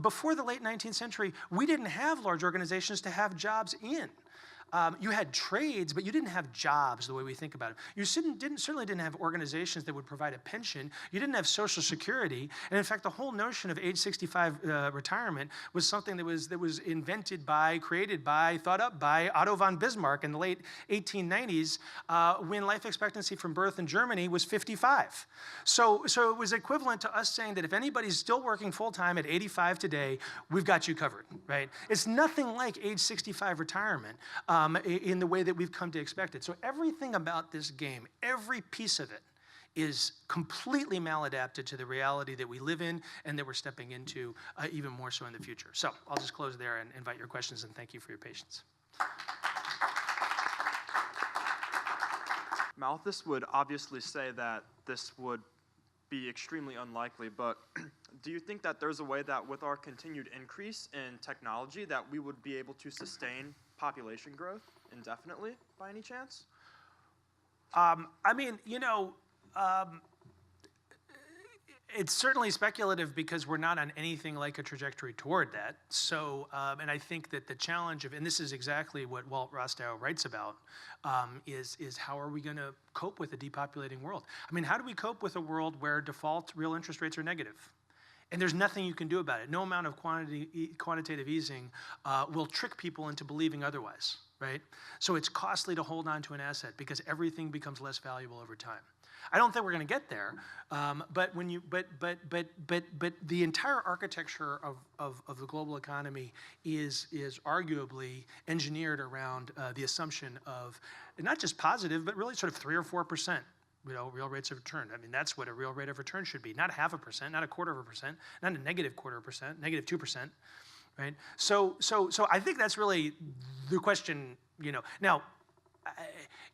Before the late 19th century, we didn't have large organizations to have jobs in. You had trades, but you didn't have jobs the way we think about it. You certainly didn't have organizations that would provide a pension. You didn't have Social Security. And in fact, the whole notion of age 65 retirement was something that was invented by, created by, thought up by Otto von Bismarck in the late 1890s when life expectancy from birth in Germany was 55. So it was equivalent to us saying that if anybody's still working full-time at 85 today, we've got you covered, right? It's nothing like age 65 retirement. In the way that we've come to expect it. So everything about this game, every piece of it, is completely maladapted to the reality that we live in and that we're stepping into even more so in the future. So I'll just close there and invite your questions, and thank you for your patience. Malthus would obviously say that this would be extremely unlikely, but do you think that there's a way that with our continued increase in technology that we would be able to sustain population growth indefinitely by any chance? It's certainly speculative because we're not on anything like a trajectory toward that. So, and I think that the challenge of, and this is exactly what Walt Rostow writes about, is how are we going to cope with a depopulating world? I mean, how do we cope with a world where default real interest rates are negative? And there's nothing you can do about it. No amount of quantitative easing will trick people into believing otherwise, right? So it's costly to hold on to an asset because everything becomes less valuable over time. I don't think we're going to get there, but when you but the entire architecture of the global economy is arguably engineered around the assumption of not just positive, but really sort of 3 or 4%. Real rates of return. I mean, that's what a real rate of return should be. Not 0.5%, not 1/4%, not a negative 1/4%, negative 2%, right? So I think that's really the question. Now.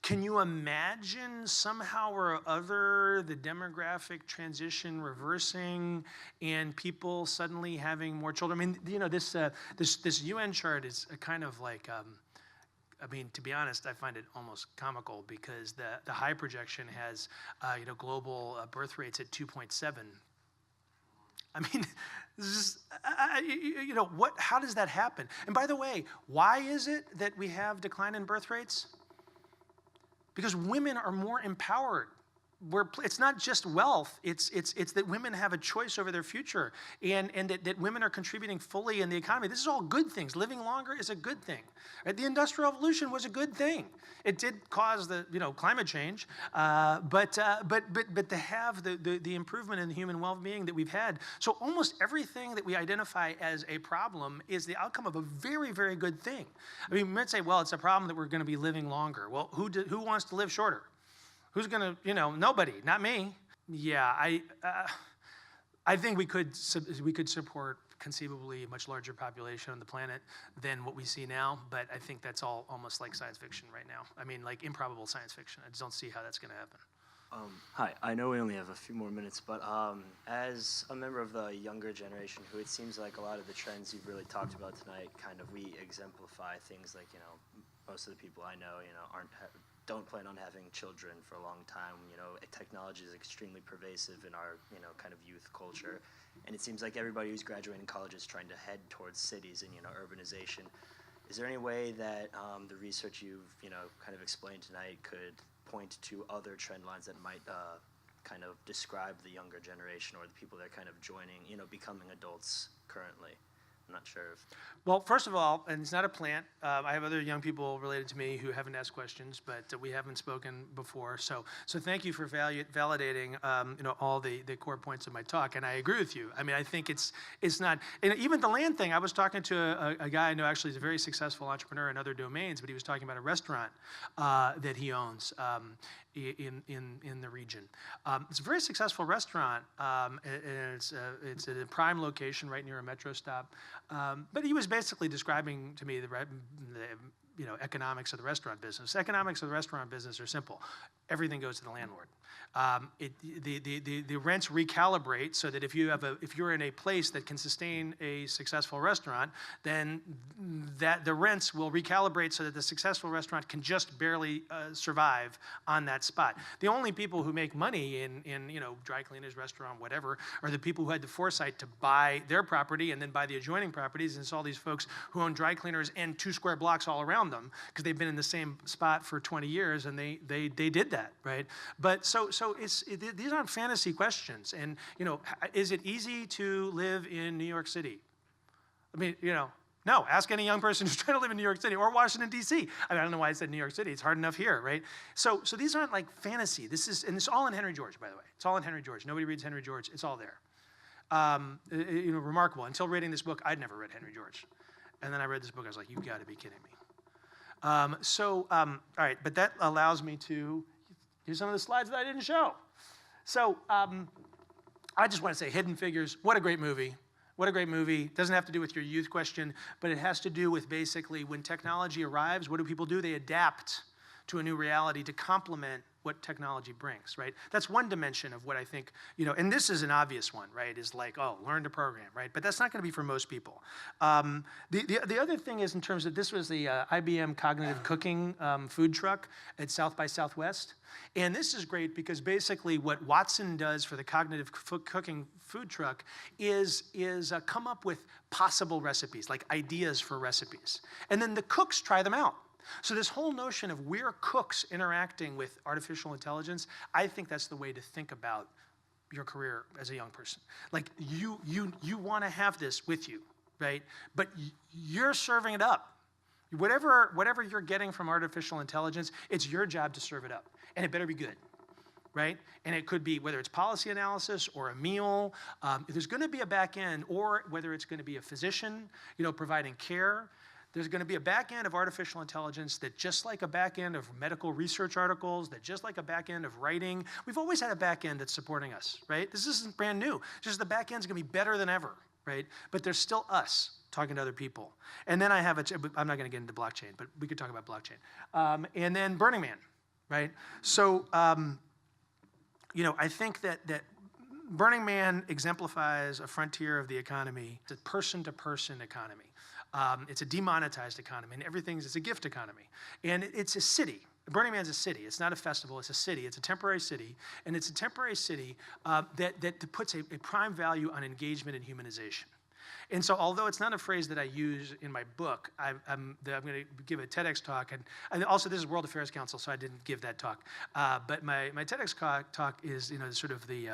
Can you imagine somehow or other the demographic transition reversing and people suddenly having more children? I mean, this UN chart is a kind of like, to be honest, I find it almost comical because the high projection has, global birth rates at 2.7. I mean, this is, how does that happen? And by the way, why is it that we have decline in birth rates? Because women are more empowered. It's not just wealth, it's that women have a choice over their future and that women are contributing fully in the economy. This is all good things. Living longer is a good thing. Right? The Industrial Revolution was a good thing. It did cause the climate change, but to have the improvement in the human well-being that we've had. So almost everything that we identify as a problem is the outcome of a very, very good thing. I mean, we might say, well, it's a problem that we're going to be living longer. Well, who wants to live shorter? Who's going to, nobody, not me. Yeah, I think we could support conceivably a much larger population on the planet than what we see now, but I think that's all almost like science fiction right now. I mean, like improbable science fiction. I just don't see how that's going to happen. Hi, I know we only have a few more minutes, but as a member of the younger generation who it seems like a lot of the trends you've really talked about tonight we exemplify things like, most of the people I know, don't plan on having children for a long time. Technology is extremely pervasive in our, kind of youth culture. And it seems like everybody who's graduating college is trying to head towards cities and, urbanization. Is there any way that the research you've, kind of explained tonight could point to other trend lines that might kind of describe the younger generation or the people that are kind of joining, becoming adults currently? I'm not sure if... Well, first of all, and it's not a plant. I have other young people related to me who haven't asked questions, but we haven't spoken before. So thank you for validating, all the core points of my talk. And I agree with you. I mean, I think it's not, and even the land thing. I was talking to a guy I know actually is a very successful entrepreneur in other domains, but he was talking about a restaurant that he owns in the region. It's a very successful restaurant, and it's at a prime location right near a metro stop. But he was basically describing to me the economics of the restaurant business. Economics of the restaurant business are simple. Everything goes to the landlord. The rents recalibrate so that if you're in a place that can sustain a successful restaurant, then the rents will recalibrate so that the successful restaurant can just barely survive on that spot. The only people who make money in dry cleaners, restaurant, whatever, are the people who had the foresight to buy their property and then buy the adjoining properties. And it's all these folks who own dry cleaners and 2 square blocks all around them because they've been in the same spot for 20 years and they did that, right? But so these aren't fantasy questions. And, is it easy to live in New York City? I mean, no. Ask any young person who's trying to live in New York City or Washington, D.C. I mean, I don't know why I said New York City. It's hard enough here, right? So these aren't like fantasy. And it's all in Henry George, by the way. It's all in Henry George. Nobody reads Henry George. It's all there. Remarkable. Until reading this book, I'd never read Henry George. And then I read this book. I was like, you've got to be kidding me. All right. But that allows me to... Here's some of the slides that I didn't show. So I just want to say Hidden Figures, what a great movie. What a great movie. It doesn't have to do with your youth question, but it has to do with basically when technology arrives, what do people do? They adapt to a new reality to complement what technology brings, right? That's one dimension of what I think, and this is an obvious one, right? Is like, oh, learn to program, right? But that's not going to be for most people. The other thing is in terms of, this was the IBM Cognitive Cooking food truck at South by Southwest. And this is great because basically what Watson does for the Cognitive Cooking food truck is come up with possible recipes, like ideas for recipes. And then the cooks try them out. So this whole notion of we're cooks interacting with artificial intelligence, I think that's the way to think about your career as a young person. Like you want to have this with you, right? But you're serving it up. Whatever you're getting from artificial intelligence, it's your job to serve it up. And it better be good, right? And it could be whether it's policy analysis or a meal. There's going to be a back end, or whether it's going to be a physician, providing care. There's going to be a back end of artificial intelligence that, just like a back end of medical research articles, that just like a back end of writing, we've always had a back end that's supporting us, right? This isn't brand new. Just the back end's going to be better than ever, right? But there's still us talking to other people. And then I have I'm not going to get into blockchain, but we could talk about blockchain. And then Burning Man, right? So, I think that Burning Man exemplifies a frontier of the economy. It's a person-to-person economy. It's a demonetized economy, and it's a gift economy. And it's a city. Burning Man's a city. It's not a festival. It's a city. It's a temporary city. And it's a temporary city that puts a prime value on engagement and humanization. And so, although it's not a phrase that I use in my book, I'm going to give a TEDx talk. And also, this is World Affairs Council, so I didn't give that talk. But my TEDx talk is, sort of the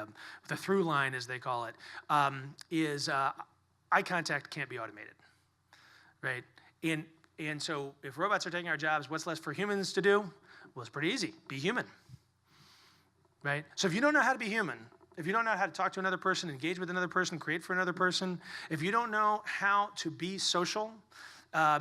through line, as they call it, is eye contact can't be automated. Right? And so if robots are taking our jobs, what's left for humans to do? Well, it's pretty easy. Be human. Right? So if you don't know how to be human, if you don't know how to talk to another person, engage with another person, create for another person, if you don't know how to be social,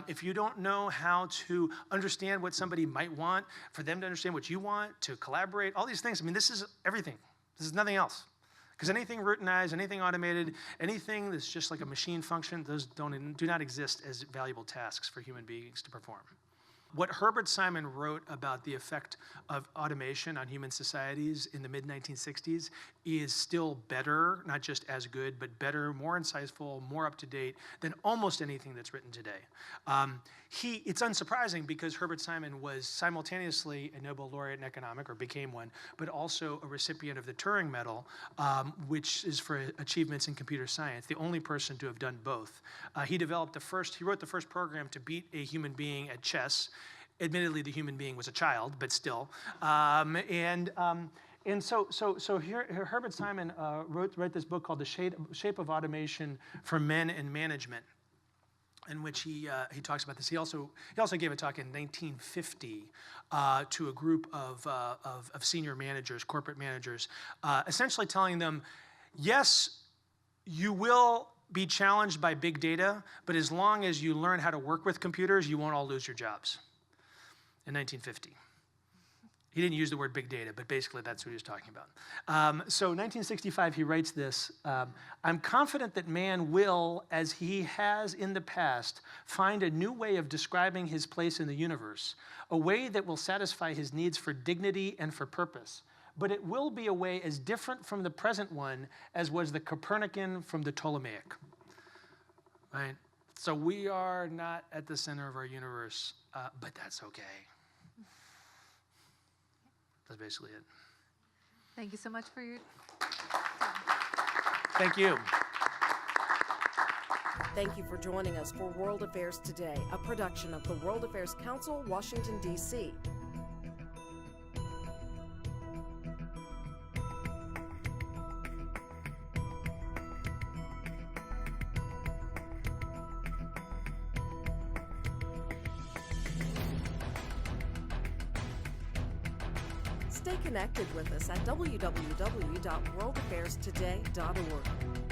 if you don't know how to understand what somebody might want, for them to understand what you want, to collaborate, all these things, this is everything. This is nothing else. Because anything routinized, anything automated, anything that's just like a machine function, those do not exist as valuable tasks for human beings to perform. What Herbert Simon wrote about the effect of automation on human societies in the mid-1960s is still better, not just as good, but better, more insightful, more up-to-date than almost anything that's written today. It's unsurprising because Herbert Simon was simultaneously a Nobel laureate in economics, or became one, but also a recipient of the Turing Medal, which is for achievements in computer science, the only person to have done both. He wrote the first program to beat a human being at chess. Admittedly, the human being was a child, but still. And so here Herbert Simon wrote this book called The Shape of Automation for Men and Management, in which he talks about this. He also gave a talk in 1950 to a group of senior managers, corporate managers, essentially telling them, yes, you will be challenged by big data, but as long as you learn how to work with computers, you won't all lose your jobs. In 1950. He didn't use the word big data, but basically that's what he was talking about. So 1965, he writes this, I'm confident that man will, as he has in the past, find a new way of describing his place in the universe, a way that will satisfy his needs for dignity and for purpose. But it will be a way as different from the present one as was the Copernican from the Ptolemaic. Right? So we are not at the center of our universe, but that's okay. That's basically it. Thank you so much for your Thank you. Thank you for joining us for World Affairs Today, a production of the World Affairs Council, Washington, D.C. Stay connected with us at www.worldaffairstoday.org.